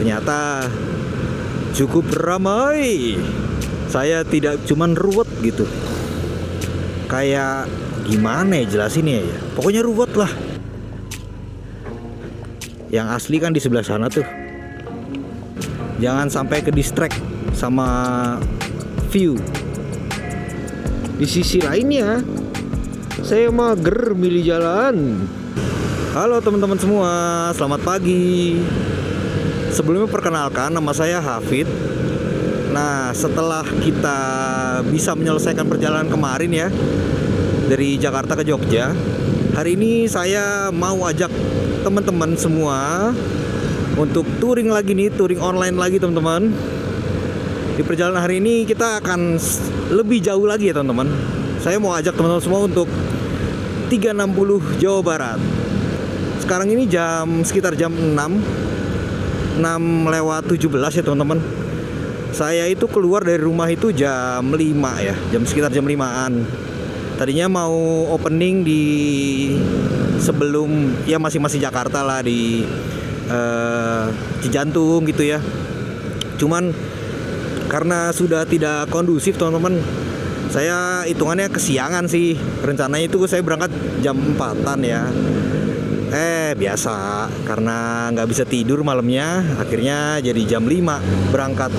Ternyata cukup ramai. Saya tidak cuman ruwet gitu. Kayak gimana ya jelasinnya ya? Pokoknya ruwet lah. Yang asli kan di sebelah sana tuh. Jangan sampai ke distract sama view. Di sisi lainnya, saya mager milih jalan. Halo teman-teman semua, selamat pagi. Sebelumnya perkenalkan, nama saya Hafid. Nah, setelah kita bisa menyelesaikan perjalanan kemarin ya, dari Jakarta ke Jogja, hari ini saya mau ajak teman-teman semua untuk touring lagi nih, touring online lagi teman-teman. Di perjalanan hari ini kita akan lebih jauh lagi ya teman-teman. Saya mau ajak teman-teman semua untuk 360 Jawa Barat. Sekarang ini sekitar jam 6 lewat 17 ya teman-teman. Saya itu keluar dari rumah itu jam 5 ya, sekitar jam 5-an. Tadinya mau opening di sebelum ya masih Jakarta lah, di Cijantung gitu ya. Cuman karena sudah tidak kondusif teman-teman, saya hitungannya kesiangan sih. Rencananya itu saya berangkat jam 4-an ya. Biasa karena nggak bisa tidur malamnya, akhirnya jadi jam 5 berangkat.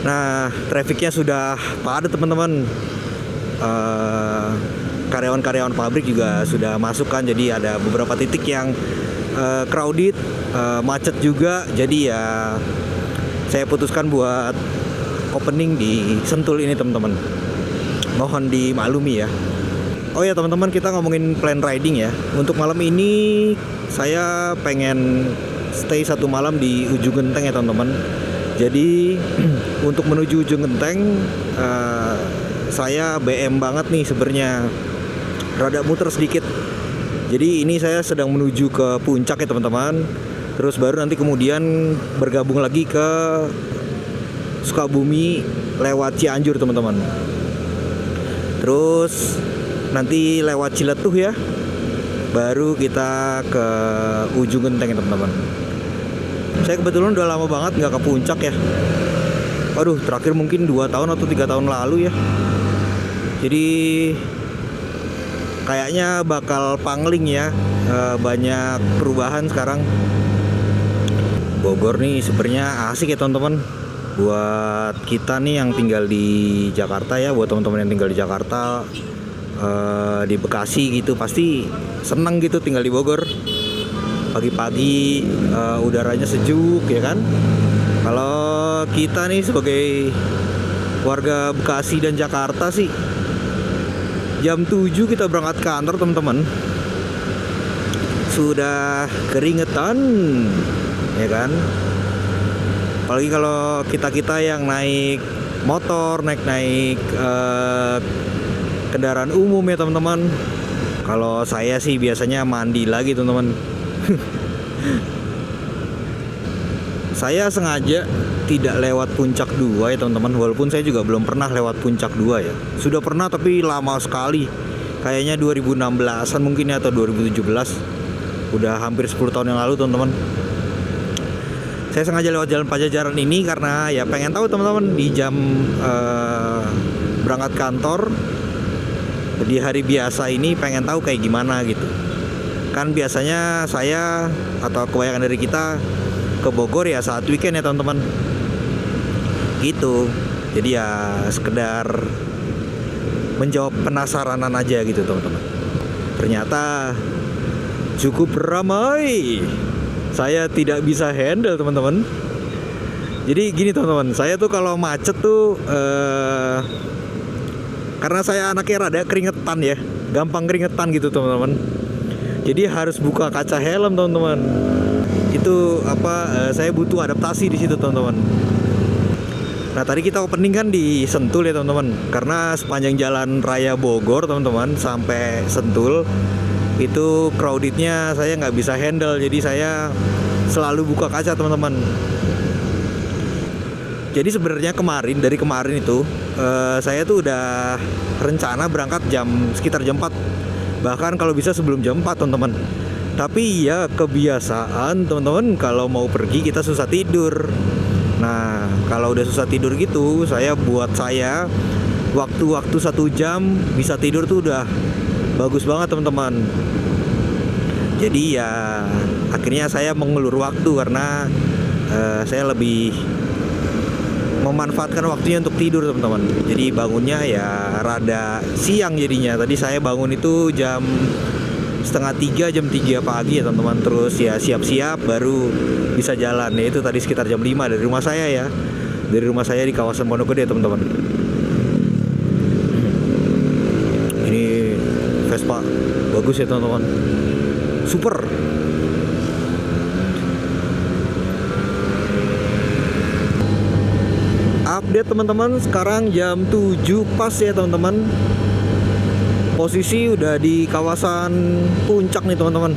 Nah, trafiknya sudah padat teman-teman. Karyawan-karyawan pabrik juga sudah masuk kan, jadi ada beberapa titik yang crowded, macet juga. Jadi ya saya putuskan buat opening di Sentul ini teman-teman. Mohon dimaklumi ya. Oh ya teman-teman, kita ngomongin plan riding ya. Untuk malam ini saya pengen stay 1 malam di Ujung Genteng ya teman-teman. Jadi untuk menuju Ujung Genteng saya BM banget nih sebenarnya. Rada muter sedikit. Jadi ini saya sedang menuju ke puncak ya teman-teman. Terus baru nanti kemudian bergabung lagi ke Sukabumi lewat Cianjur teman-teman. Terus nanti lewat Ciletuh ya, baru kita ke Ujung Genteng ya teman-teman. Saya kebetulan udah lama banget nggak ke puncak ya. Waduh, terakhir mungkin 2 tahun atau 3 tahun lalu ya. Jadi kayaknya bakal pangling ya. Banyak perubahan sekarang. Bogor nih sebenarnya asik ya teman-teman. Buat kita nih yang tinggal di Jakarta ya, buat teman-teman yang tinggal di Jakarta, di Bekasi gitu, pasti seneng gitu tinggal di Bogor. Pagi-pagi udaranya sejuk ya kan. Kalau kita nih sebagai warga Bekasi dan Jakarta sih, jam 7 kita berangkat kantor teman-teman, sudah keringetan ya kan. Apalagi kalau kita yang naik motor, naik kendaraan umum ya teman-teman. Kalau saya sih biasanya mandi lagi teman-teman. Saya sengaja tidak lewat puncak 2 ya teman-teman. Walaupun saya juga belum pernah lewat puncak 2 ya. Sudah pernah tapi lama sekali. Kayaknya 2016an mungkin ya, atau 2017. Udah hampir 10 tahun yang lalu teman-teman. Saya sengaja lewat Jalan Pajajaran ini karena ya pengen tahu teman-teman di jam berangkat kantor di hari biasa ini, pengen tahu kayak gimana gitu. Kan biasanya saya atau kebanyakan dari kita ke Bogor ya saat weekend ya teman-teman. Gitu. Jadi ya sekedar menjawab penasaranan aja gitu teman-teman. Ternyata cukup ramai. Saya tidak bisa handle teman-teman. Jadi gini teman-teman, saya tuh kalau macet tuh karena saya anaknya rada keringetan ya, gampang keringetan gitu teman-teman. Jadi harus buka kaca helm teman-teman. Itu saya butuh adaptasi di situ teman-teman. Nah tadi kita opening kan di Sentul ya teman-teman. Karena sepanjang jalan raya Bogor teman-teman sampai Sentul itu crowdednya saya nggak bisa handle. Jadi saya selalu buka kaca teman-teman. Jadi sebenarnya dari kemarin itu saya tuh udah rencana berangkat sekitar jam 4. Bahkan kalau bisa sebelum jam 4 teman-teman. Tapi ya kebiasaan teman-teman, kalau mau pergi kita susah tidur. Nah kalau udah susah tidur gitu, buat saya waktu-waktu 1 jam bisa tidur tuh udah bagus banget teman-teman. Jadi ya akhirnya saya mengulur waktu karena saya lebih memanfaatkan waktunya untuk tidur teman-teman. Jadi bangunnya ya rada siang jadinya. Tadi saya bangun itu jam 2:30, jam 3 pagi ya teman-teman. Terus ya siap-siap baru bisa jalan. Ya itu tadi sekitar jam 5 dari rumah saya ya. Dari rumah saya di kawasan Pondok Gede teman-teman. Ini Vespa bagus ya teman-teman. Super. Update teman-teman, sekarang jam 7 pas ya teman-teman. Posisi udah di kawasan Puncak nih teman-teman.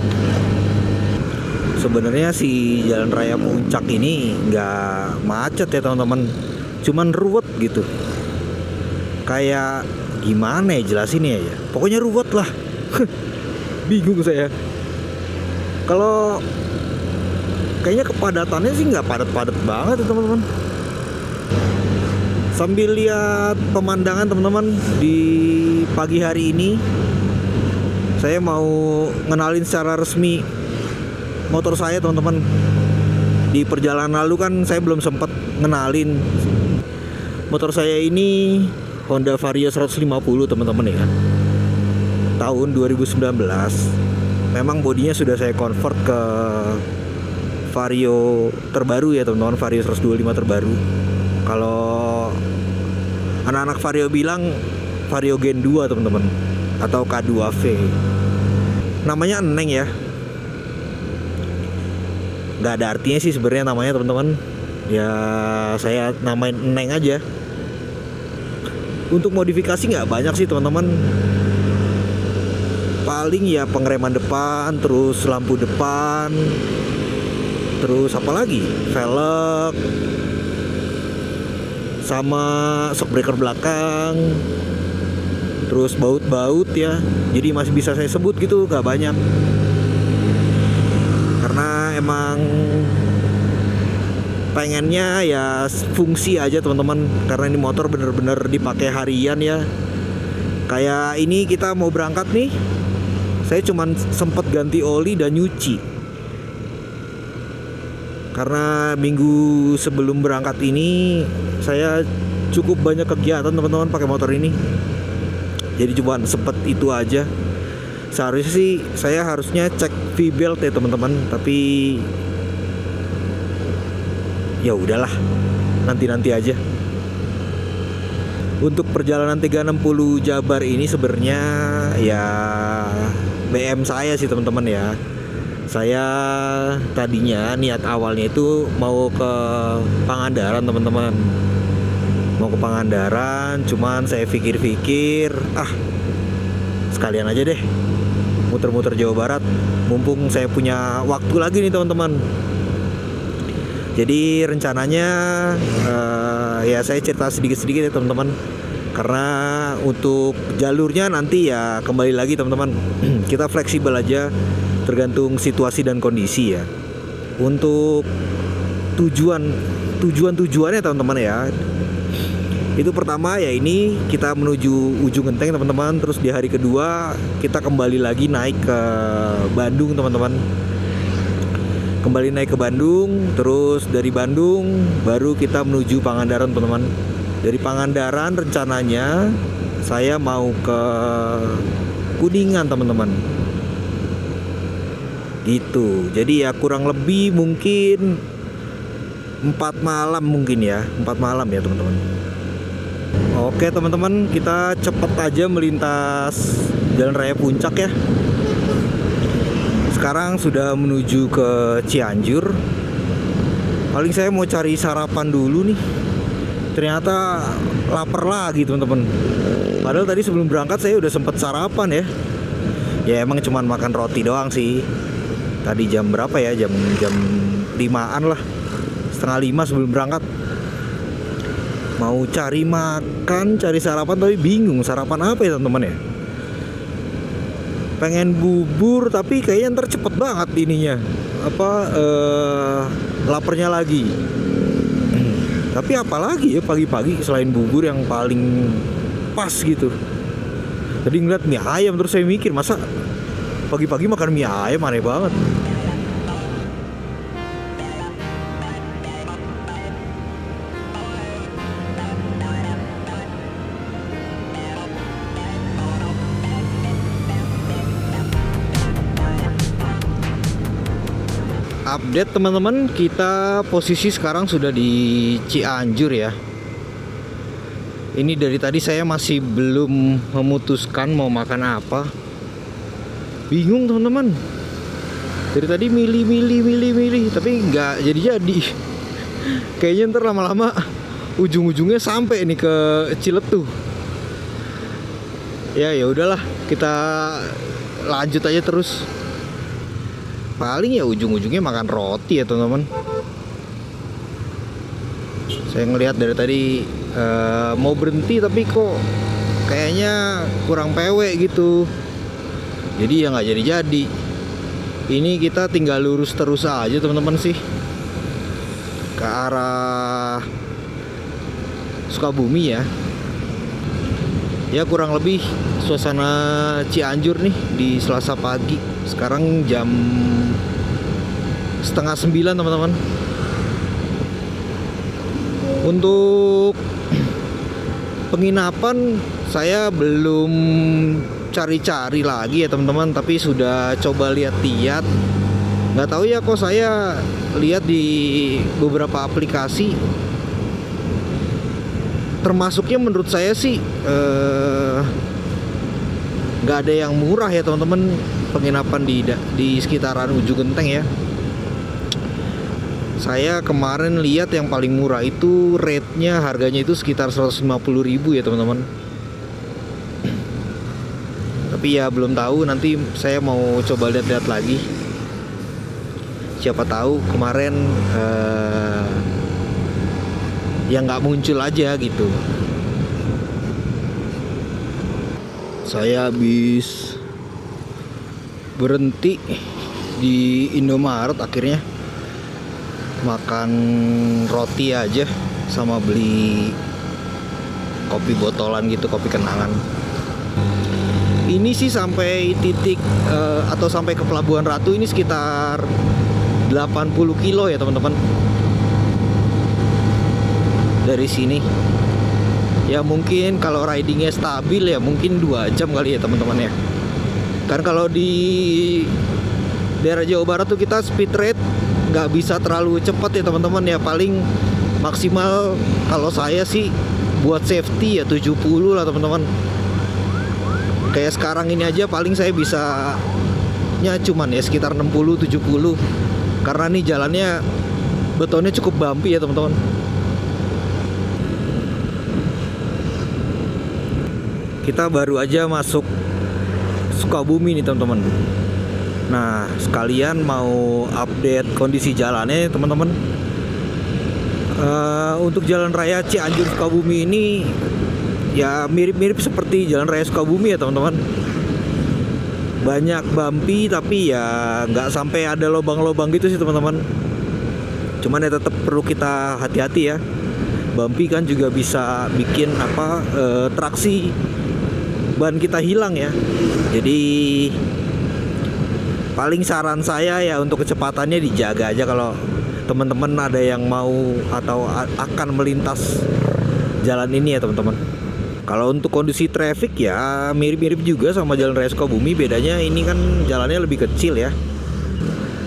Sebenarnya si jalan raya Puncak ini nggak macet ya teman-teman, cuman ruwet gitu. Kayak gimana ya jelasinnya ya? Pokoknya ruwet lah. Bingung saya. Kalau kayaknya kepadatannya sih nggak padat-padat banget ya teman-teman. Sambil lihat pemandangan teman-teman di pagi hari ini, saya mau ngenalin secara resmi motor saya teman-teman. Di perjalanan lalu kan saya belum sempat ngenalin motor saya ini. Honda Vario 150 teman-teman ya, tahun 2019. Memang bodinya sudah saya convert ke Vario terbaru ya teman-teman, Vario 125 terbaru. Kalau anak-anak Vario bilang Vario Gen 2 teman-teman, atau K2V. Namanya Eneng ya. Nggak ada artinya sih sebenarnya namanya teman-teman. Ya saya namain Eneng aja. Untuk modifikasi nggak banyak sih teman-teman. Paling ya pengereman depan, terus lampu depan, terus apa lagi? Velg, sama shock breaker belakang, terus baut-baut ya. Jadi masih bisa saya sebut gitu, gak banyak. Karena emang pengennya ya fungsi aja teman-teman. Karena ini motor bener-bener dipakai harian ya. Kayak ini kita mau berangkat nih, saya cuman sempet ganti oli dan nyuci. Karena minggu sebelum berangkat ini saya cukup banyak kegiatan teman-teman pakai motor ini. Jadi cuma sempet itu aja. Seharusnya sih saya harusnya cek V-belt ya teman-teman, tapi ya udahlah, nanti aja. Untuk perjalanan 360 Jabar ini sebenarnya ya BM saya sih teman-teman ya. Saya tadinya niat awalnya itu mau ke Pangandaran teman-teman. Mau ke Pangandaran, cuman saya pikir-pikir, sekalian aja deh muter-muter Jawa Barat. Mumpung saya punya waktu lagi nih teman-teman. Jadi rencananya ya saya cerita sedikit-sedikit ya teman-teman. Karena untuk jalurnya nanti ya kembali lagi teman-teman. Kita fleksibel aja, tergantung situasi dan kondisi ya. Untuk tujuannya teman-teman ya, itu pertama ya ini kita menuju Ujung Genteng teman-teman. Terus di hari kedua kita kembali lagi naik ke Bandung teman-teman. Kembali naik ke Bandung, terus dari Bandung baru kita menuju Pangandaran teman-teman. Dari Pangandaran rencananya saya mau ke Kuningan teman-teman. Gitu. Jadi ya kurang lebih mungkin 4 malam mungkin ya. 4 malam ya teman-teman. Oke teman-teman, kita cepet aja melintas Jalan Raya Puncak ya. Sekarang sudah menuju ke Cianjur. Paling saya mau cari sarapan dulu nih. Ternyata lapar lagi teman-teman. Padahal tadi sebelum berangkat saya udah sempet sarapan ya. Ya emang cuman makan roti doang sih. Tadi jam berapa ya? Jam 5-an lah. 4:30 sebelum berangkat. Mau cari makan, cari sarapan tapi bingung sarapan apa ya teman-teman ya. pengen bubur tapi kayaknya ntar cepet banget ininya laparnya lagi. Tapi apalagi ya pagi-pagi selain bubur yang paling pas gitu. Tadi ngeliat mie ayam terus saya mikir, masa pagi-pagi makan mie ayam, aneh banget. Update teman-teman, kita posisi sekarang sudah di Cianjur ya. Ini dari tadi saya masih belum memutuskan mau makan apa. Bingung teman-teman. Dari tadi milih, tapi nggak jadi. Kayaknya ntar lama-lama ujung-ujungnya sampai nih ke Ciletuh. Ya udahlah, kita lanjut aja terus. Paling ya ujung-ujungnya makan roti ya teman-teman. Saya ngelihat dari tadi mau berhenti tapi kok kayaknya kurang PW gitu. Jadi ya nggak jadi. Ini kita tinggal lurus terus aja teman-teman sih, ke arah Sukabumi ya. Ya kurang lebih suasana Cianjur nih di Selasa pagi. Sekarang jam 8:30 teman-teman. Untuk penginapan saya belum cari-cari lagi ya teman-teman, tapi sudah coba lihat-lihat. Nggak tahu ya, kok saya lihat di beberapa aplikasi, termasuknya menurut saya sih nggak ada yang murah ya teman-teman, penginapan di sekitaran Ujung Genteng ya. Saya kemarin lihat yang paling murah itu rate-nya, harganya itu sekitar 150.000 ya teman-teman. Tapi ya belum tahu, nanti saya mau coba lihat-lihat lagi. Siapa tahu kemarin yang nggak muncul aja gitu. Saya habis berhenti di Indomaret, akhirnya makan roti aja sama beli kopi botolan gitu, kopi kenangan. Ini sih sampai titik atau sampai ke Pelabuhan Ratu ini sekitar 80 kilo ya teman-teman dari sini. Ya mungkin kalau ridingnya stabil ya mungkin 2 jam kali ya teman-teman ya. Kan kalau di daerah Jawa Barat tuh kita speed rate nggak bisa terlalu cepat ya teman-teman ya. Paling maksimal kalau saya sih buat safety ya 70 lah teman-teman. Kayak sekarang ini aja paling saya bisa cuman ya sekitar 60-70, karena nih jalannya betonnya cukup bumpy ya teman-teman. Kita baru aja masuk Sukabumi nih teman-teman. Nah, sekalian mau update kondisi jalannya teman-teman. Untuk jalan raya Cianjur Sukabumi ini ya mirip-mirip seperti jalan raya Sukabumi ya teman-teman. Banyak bumpy tapi ya nggak sampai ada lubang-lubang gitu sih teman-teman. Cuman ya tetap perlu kita hati-hati ya. Bumpy kan juga bisa bikin traksi ban kita hilang ya. Jadi paling saran saya ya untuk kecepatannya dijaga aja kalau teman-teman ada yang mau atau akan melintas jalan ini ya teman-teman. Kalau untuk kondisi traffic ya mirip-mirip juga sama jalan raya Sukabumi, bedanya ini kan jalannya lebih kecil ya.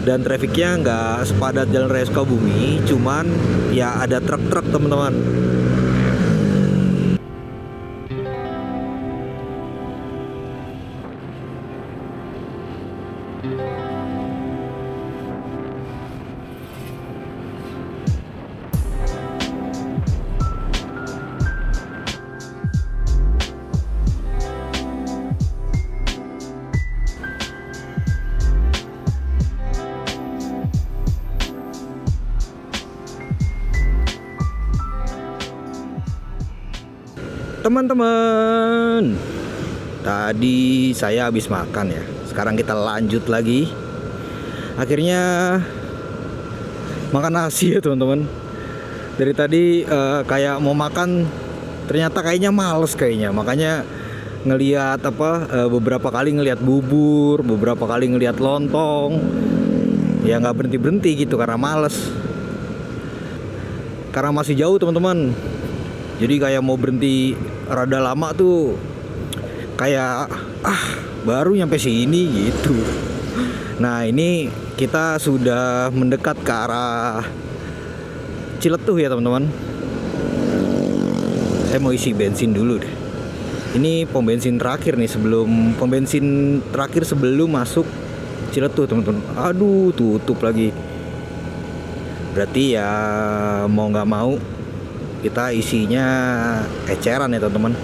Dan trafficnya nggak sepadat jalan raya Sukabumi, cuman ya ada truk-truk teman-teman. Teman-teman, tadi saya habis makan ya. sekarang kita lanjut lagi. Akhirnya makan nasi ya teman-teman. Dari tadi kayak mau makan, ternyata kayaknya males kayaknya. Makanya ngelihat beberapa kali ngelihat bubur, beberapa kali ngelihat lontong. Ya nggak berhenti gitu karena males. Karena masih jauh teman-teman. Jadi kayak mau berhenti rada lama tuh kayak baru nyampe sini gitu. Nah ini kita sudah mendekat ke arah Ciletuh ya teman-teman. Saya mau isi bensin dulu deh. Ini pom bensin terakhir nih sebelum masuk Ciletuh teman-teman. Aduh tutup lagi. Berarti ya mau nggak mau kita isinya eceran ya teman-teman.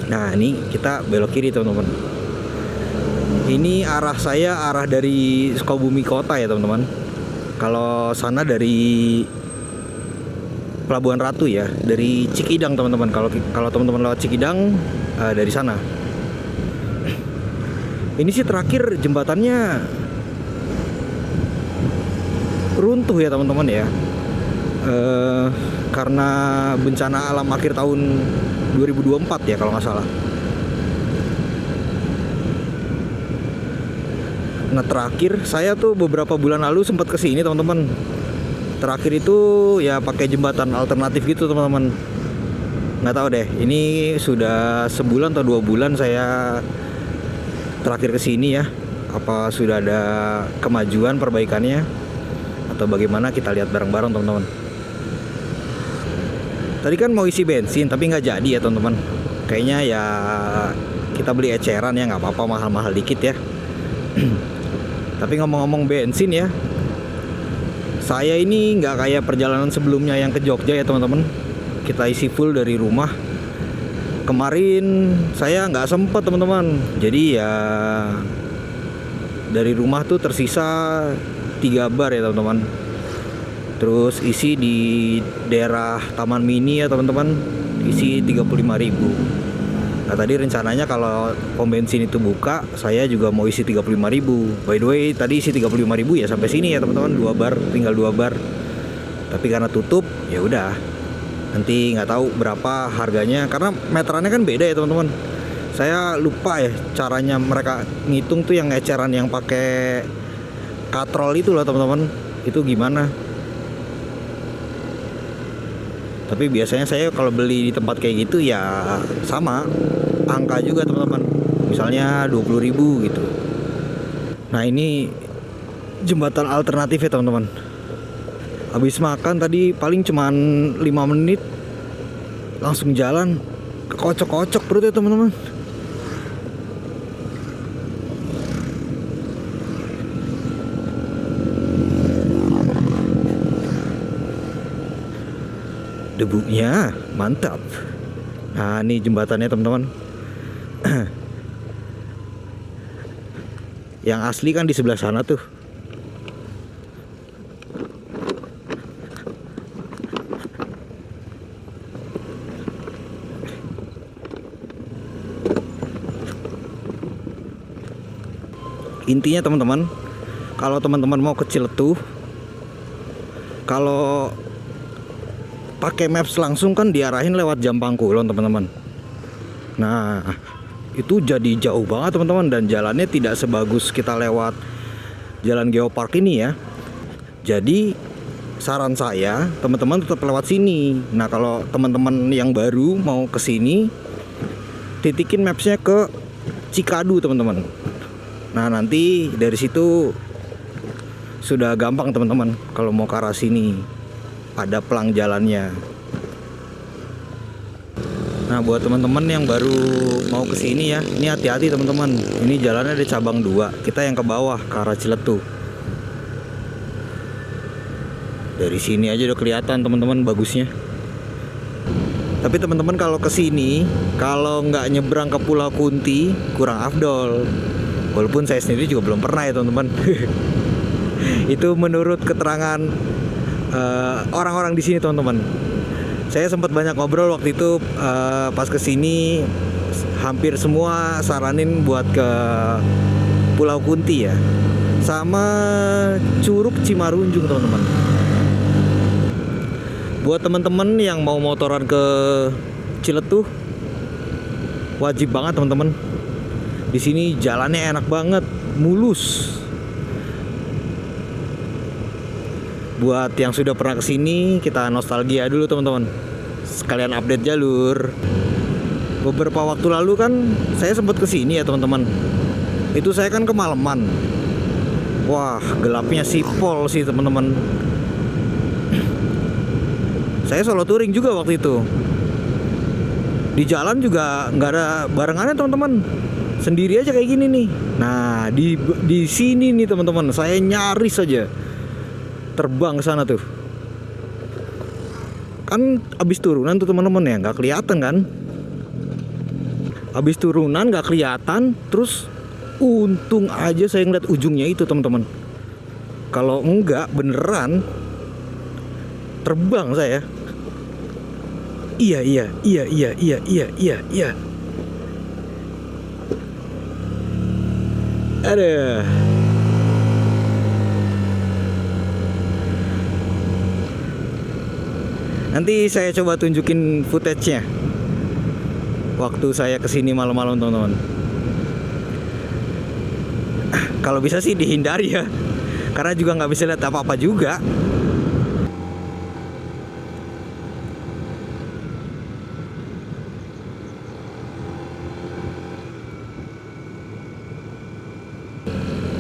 Nah ini kita belok kiri teman-teman. Ini arah dari Sukabumi kota ya teman-teman. Kalau sana dari Pelabuhan Ratu ya, dari Cikidang teman-teman. Kalau teman-teman lewat Cikidang dari sana. Ini sih terakhir jembatannya runtuh ya teman-teman ya. Karena bencana alam akhir tahun 2024 ya kalau nggak salah. Nah terakhir saya tuh beberapa bulan lalu sempat kesini teman-teman. Terakhir itu ya pakai jembatan alternatif gitu teman-teman. Nggak tahu deh, ini sudah sebulan atau 2 bulan saya terakhir kesini ya. Apa sudah ada kemajuan perbaikannya atau bagaimana, kita lihat bareng-bareng teman-teman. Tadi kan mau isi bensin tapi nggak jadi ya teman-teman. Kayaknya ya kita beli eceran ya, nggak apa-apa, mahal-mahal dikit ya. Tapi ngomong-ngomong bensin ya, saya ini nggak kayak perjalanan sebelumnya yang ke Jogja ya teman-teman. Kita isi full dari rumah. Kemarin saya nggak sempet teman-teman. Jadi ya dari rumah tuh tersisa 3 bar ya teman-teman. Terus isi di daerah Taman Mini ya teman-teman, isi 35.000. Nah tadi rencananya kalau pom bensin itu buka, saya juga mau isi 35.000. By the way tadi isi 35.000 ya sampai sini ya teman-teman, 2 bar, tinggal 2 bar. Tapi karena tutup ya udah, nanti nggak tahu berapa harganya karena meterannya kan beda ya teman-teman. Saya lupa ya caranya mereka ngitung tuh yang eceran yang pakai katrol itu loh teman-teman, itu gimana. Tapi biasanya saya kalau beli di tempat kayak gitu ya sama angka juga teman-teman, misalnya 20.000 gitu. Nah ini jembatan alternatif ya teman-teman. Habis makan tadi paling cuman 5 menit langsung jalan, kekocok-kocok perut ya teman-teman. Debunya mantap. Nah ini jembatannya teman-teman. Yang asli kan di sebelah sana tuh. Intinya teman-teman, kalau teman-teman mau ke Ciletuh, kalau pakai maps langsung kan diarahin lewat Jampang Kulon teman-teman. Nah itu jadi jauh banget teman-teman, dan jalannya tidak sebagus kita lewat jalan Geopark ini ya. Jadi saran saya teman-teman tetap lewat sini. Nah kalau teman-teman yang baru mau ke sini, titikin mapsnya ke Cikadu teman-teman. Nah nanti dari situ sudah gampang teman-teman kalau mau ke arah sini. Ada pelang jalannya. Nah buat teman-teman yang baru mau ke sini ya, ini hati-hati teman-teman. Ini jalannya ada cabang 2. Kita yang ke bawah ke arah Ciletuh. Dari sini aja udah kelihatan teman-teman bagusnya. Tapi teman-teman kalau ke sini, kalau nggak nyebrang ke Pulau Kunti kurang afdol. Walaupun saya sendiri juga belum pernah ya teman-teman. Itu menurut keterangan orang-orang di sini teman-teman. Saya sempat banyak ngobrol waktu itu pas kesini hampir semua saranin buat ke Pulau Kunti ya, sama Curug Cimarunjung teman-teman. Buat teman-teman yang mau motoran ke Ciletuh, wajib banget teman-teman. Di sini jalannya enak banget, mulus. Buat yang sudah pernah kesini, kita nostalgia dulu teman-teman. Sekalian update jalur. Beberapa waktu lalu kan saya sempat kesini ya teman-teman. Itu saya kan kemalaman. Wah, gelapnya sipol sih teman-teman. Saya solo touring juga waktu itu. Di jalan juga nggak ada barengannya teman-teman. Sendiri aja kayak gini nih. Nah, di sini nih teman-teman, saya nyaris aja terbang ke sana tuh. Kan abis turunan tuh teman-teman ya, nggak kelihatan kan? Abis turunan nggak kelihatan, terus untung aja saya ngeliat ujungnya itu teman-teman. Kalau enggak beneran terbang saya. Iya. Aduh. Nanti saya coba tunjukin footage-nya waktu saya kesini malam-malam teman-teman. Kalau bisa sih dihindari ya, karena juga nggak bisa lihat apa-apa juga.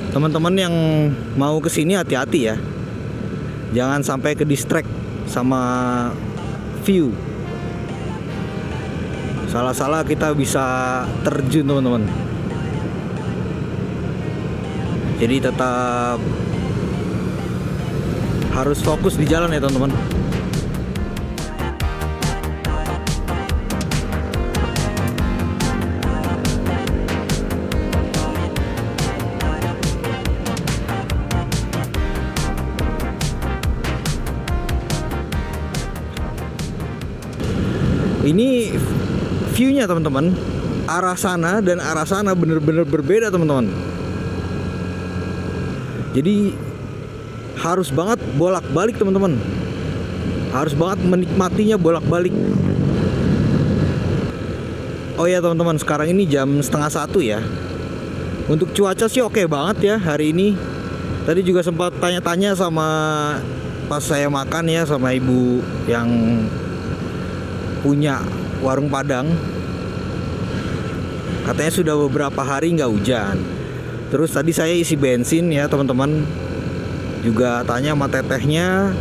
Teman-teman yang mau kesini hati-hati ya, jangan sampai ke distract sama view. Salah-salah kita bisa terjun teman-teman. Jadi tetap harus fokus di jalan ya teman-teman. Ini view-nya teman-teman, arah sana dan arah sana bener-bener berbeda teman-teman. Jadi harus banget bolak-balik teman-teman. Harus banget menikmatinya bolak-balik. Oh ya teman-teman, sekarang ini jam 12:30 ya. Untuk cuaca sih oke banget ya hari ini. Tadi juga sempat tanya-tanya sama pas saya makan ya sama ibu yang punya warung Padang. Katanya sudah beberapa hari nggak hujan. Terus tadi saya isi bensin ya teman-teman. Juga tanya sama tetehnya,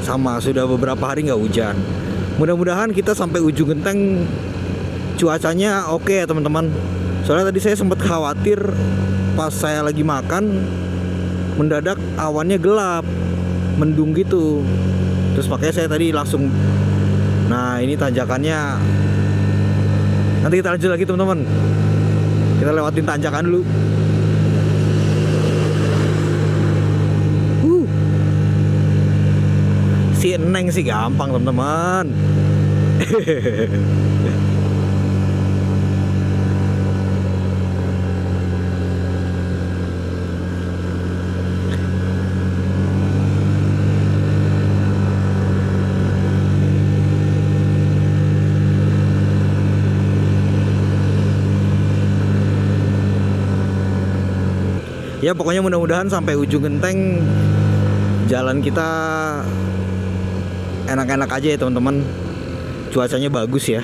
sama sudah beberapa hari nggak hujan. Mudah-mudahan kita sampai ujung genteng cuacanya oke ya teman-teman. Soalnya tadi saya sempat khawatir pas saya lagi makan mendadak awannya gelap, mendung gitu. Terus makanya saya tadi langsung. Nah ini tanjakannya. Nanti kita lanjut lagi teman-teman. Kita lewatin tanjakan dulu. Si Neng sih gampang teman-teman. Ya pokoknya mudah-mudahan sampai ujung genteng jalan kita enak-enak aja ya teman-teman. Cuacanya bagus ya.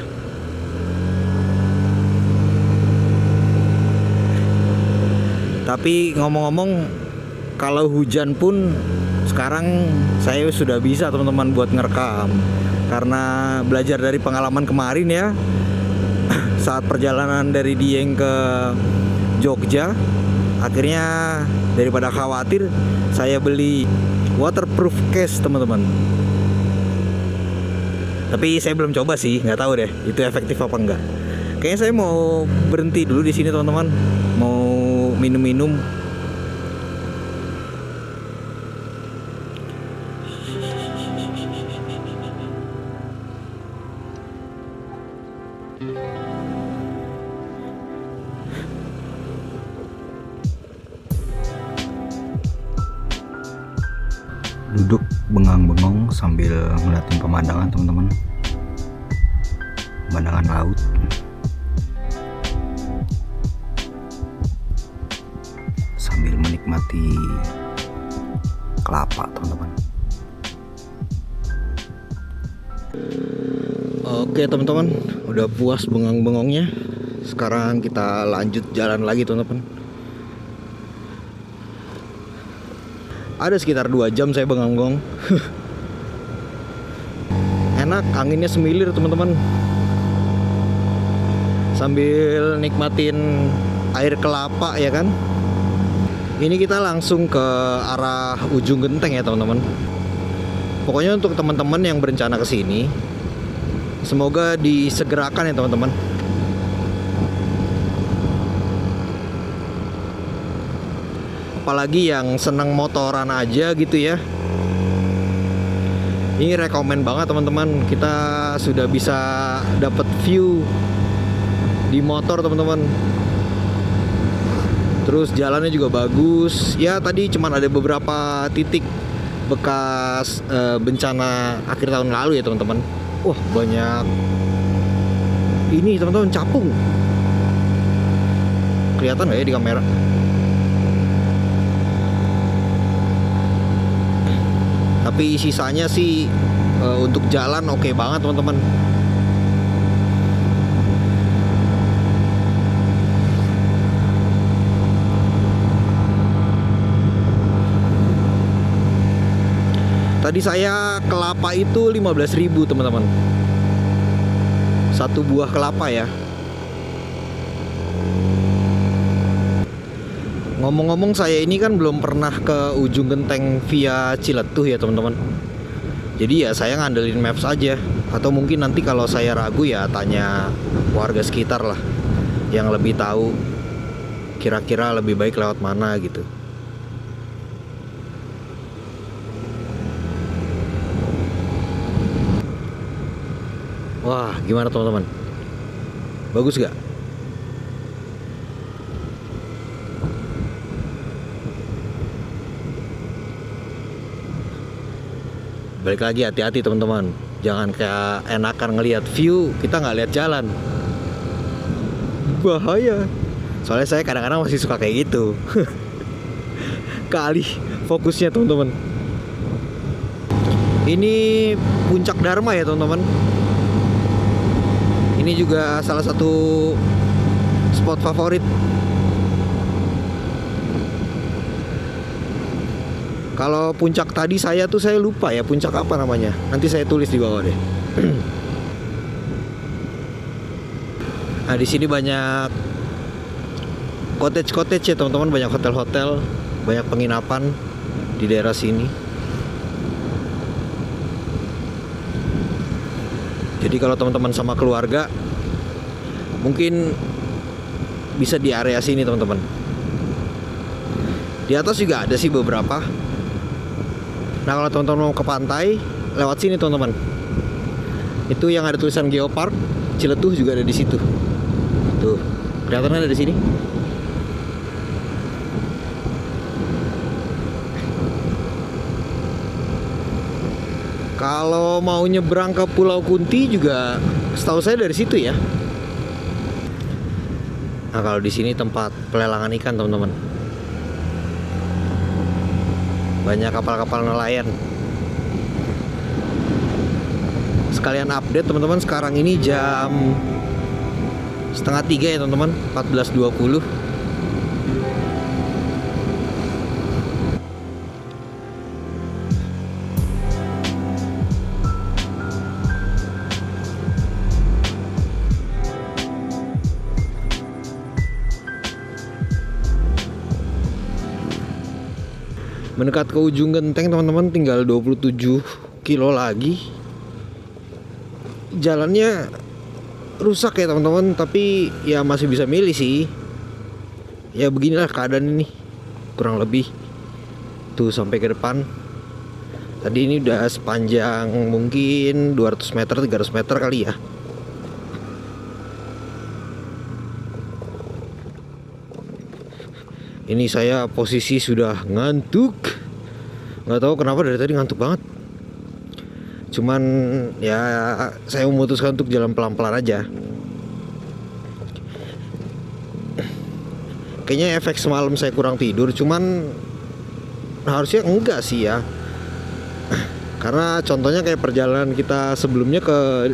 Tapi ngomong-ngomong, kalau hujan pun sekarang saya sudah bisa teman-teman buat ngerekam. Karena belajar dari pengalaman kemarin ya, saat perjalanan dari Dieng ke Jogja, akhirnya daripada khawatir saya beli waterproof case teman-teman. Tapi saya belum coba sih, nggak tahu deh itu efektif apa enggak. Kayaknya saya mau berhenti dulu di sini teman-teman, mau minum-minum. duduk bengang-bengong sambil ngeliatin pemandangan teman-teman, pemandangan laut. Sambil menikmati kelapa teman-teman. Oke teman-teman, udah puas bengang-bengongnya. Sekarang kita lanjut jalan lagi teman-teman. Ada sekitar 2 jam saya bengang-bengong. Enak, anginnya semilir teman-teman. Sambil nikmatin air kelapa ya kan. Ini kita langsung ke arah ujung genteng ya teman-teman. Pokoknya untuk teman-teman yang berencana ke sini, semoga disegerakan ya teman-teman. Apalagi yang seneng motoran aja gitu ya. Ini rekomen banget teman-teman. Kita sudah bisa dapat view di motor teman-teman. Terus jalannya juga bagus. Ya tadi cuman ada beberapa titik bekas bencana akhir tahun lalu ya teman-teman. Wah banyak ini teman-teman, capung. Kelihatan nggak ya di kamera? Tapi sisanya sih untuk jalan oke banget teman-teman. Tadi saya kelapa itu 15.000 teman-teman. Satu buah kelapa ya. Ngomong-ngomong, saya ini kan belum pernah ke ujung genteng via Ciletuh ya teman-teman. Jadi ya saya ngandelin maps aja. Atau mungkin nanti kalau saya ragu ya tanya warga sekitar lah, yang lebih tahu kira-kira lebih baik lewat mana gitu. Wah gimana teman-teman? Bagus gak? Balik lagi, hati-hati teman-teman. Jangan kayak enakan ngelihat view, kita nggak lihat jalan. Bahaya. Soalnya saya kadang-kadang masih suka kayak gitu. Kealih fokusnya teman-teman. Ini Puncak Dharma ya teman-teman. Ini juga salah satu spot favorit. Kalau puncak tadi saya lupa ya puncak apa namanya. Nanti saya tulis di bawah deh. Nah di sini banyak cottage ya teman-teman, banyak hotel-hotel, banyak penginapan di daerah sini. Jadi kalau teman-teman sama keluarga, mungkin bisa di area sini teman-teman. Di atas juga ada sih beberapa. Nah kalau teman-teman mau ke pantai, lewat sini teman-teman. Itu yang ada tulisan Geopark Ciletuh juga ada di situ. Tuh, kelihatan ada di sini. Kalau mau nyebrang ke Pulau Kunti juga, setahu saya dari situ ya. Nah kalau di sini tempat pelelangan ikan teman-teman. Banyak kapal-kapal nelayan. Sekalian update teman-teman, sekarang ini jam 2:30 ya teman-teman, 14.20. Mendekat ke ujung genteng teman-teman, tinggal 27 kilo lagi. Jalannya rusak ya teman-teman, tapi ya masih bisa milih sih. Ya beginilah keadaan ini, kurang lebih. Tuh sampai ke depan. Tadi ini udah sepanjang mungkin 200 meter, 300 meter kali ya. Ini saya posisi sudah ngantuk. Nggak tahu kenapa dari tadi ngantuk banget. Cuman ya saya memutuskan untuk jalan pelan-pelan aja. Kayaknya efek semalam saya kurang tidur, cuman harusnya enggak sih ya. Karena contohnya kayak perjalanan kita sebelumnya ke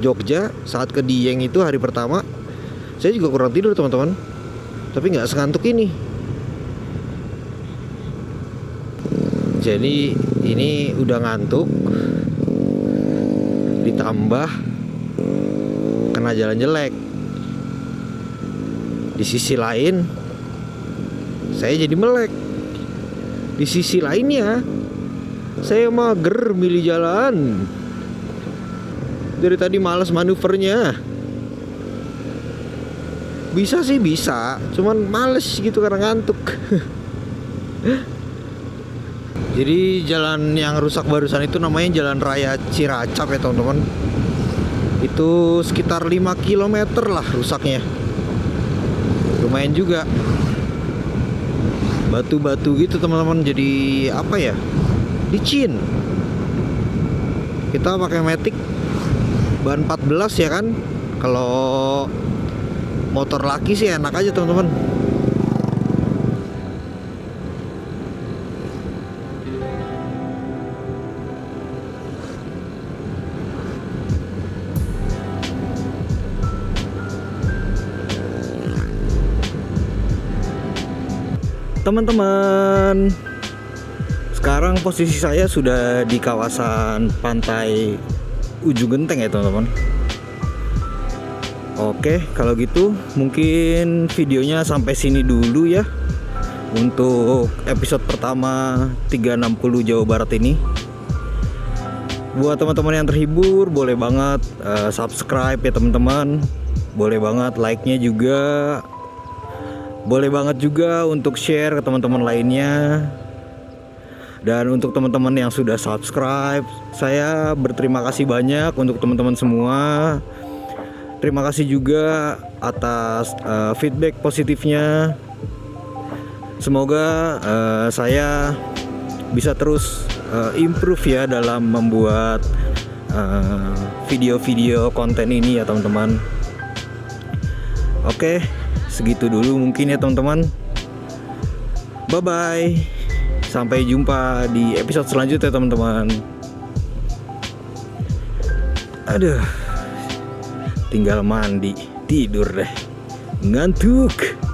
Jogja, saat ke Dieng itu hari pertama, saya juga kurang tidur teman-teman. Tapi nggak sengantuk ini. Jadi ini udah ngantuk, ditambah kena jalan jelek. Di sisi lain saya jadi melek. Di sisi lainnya saya mager milih jalan. Dari tadi malas manuvernya. Bisa sih bisa, cuman males gitu karena ngantuk. Jadi jalan yang rusak barusan itu namanya Jalan Raya Ciracap ya teman-teman. Itu sekitar 5 km lah rusaknya. Lumayan juga. Batu-batu gitu teman-teman, jadi apa ya, licin. Kita pakai Matic ban 14 ya kan. Kalau motor laki sih enak aja teman-teman. Teman-teman, sekarang posisi saya sudah di kawasan pantai Ujung Genteng ya teman-teman. Oke, kalau gitu mungkin videonya sampai sini dulu ya untuk episode pertama 360 Jawa Barat ini. Buat teman-teman yang terhibur, boleh banget subscribe ya teman-teman. Boleh banget like-nya juga. Boleh banget juga untuk share ke teman-teman lainnya. Dan untuk teman-teman yang sudah subscribe, saya berterima kasih banyak untuk teman-teman semua. Terima kasih juga atas feedback positifnya. Semoga saya bisa terus improve ya dalam membuat video-video konten ini ya teman-teman. Oke, segitu dulu mungkin ya teman-teman. Bye bye. Sampai jumpa di episode selanjutnya teman-teman. Aduh, tinggal mandi, tidur deh. Ngantuk.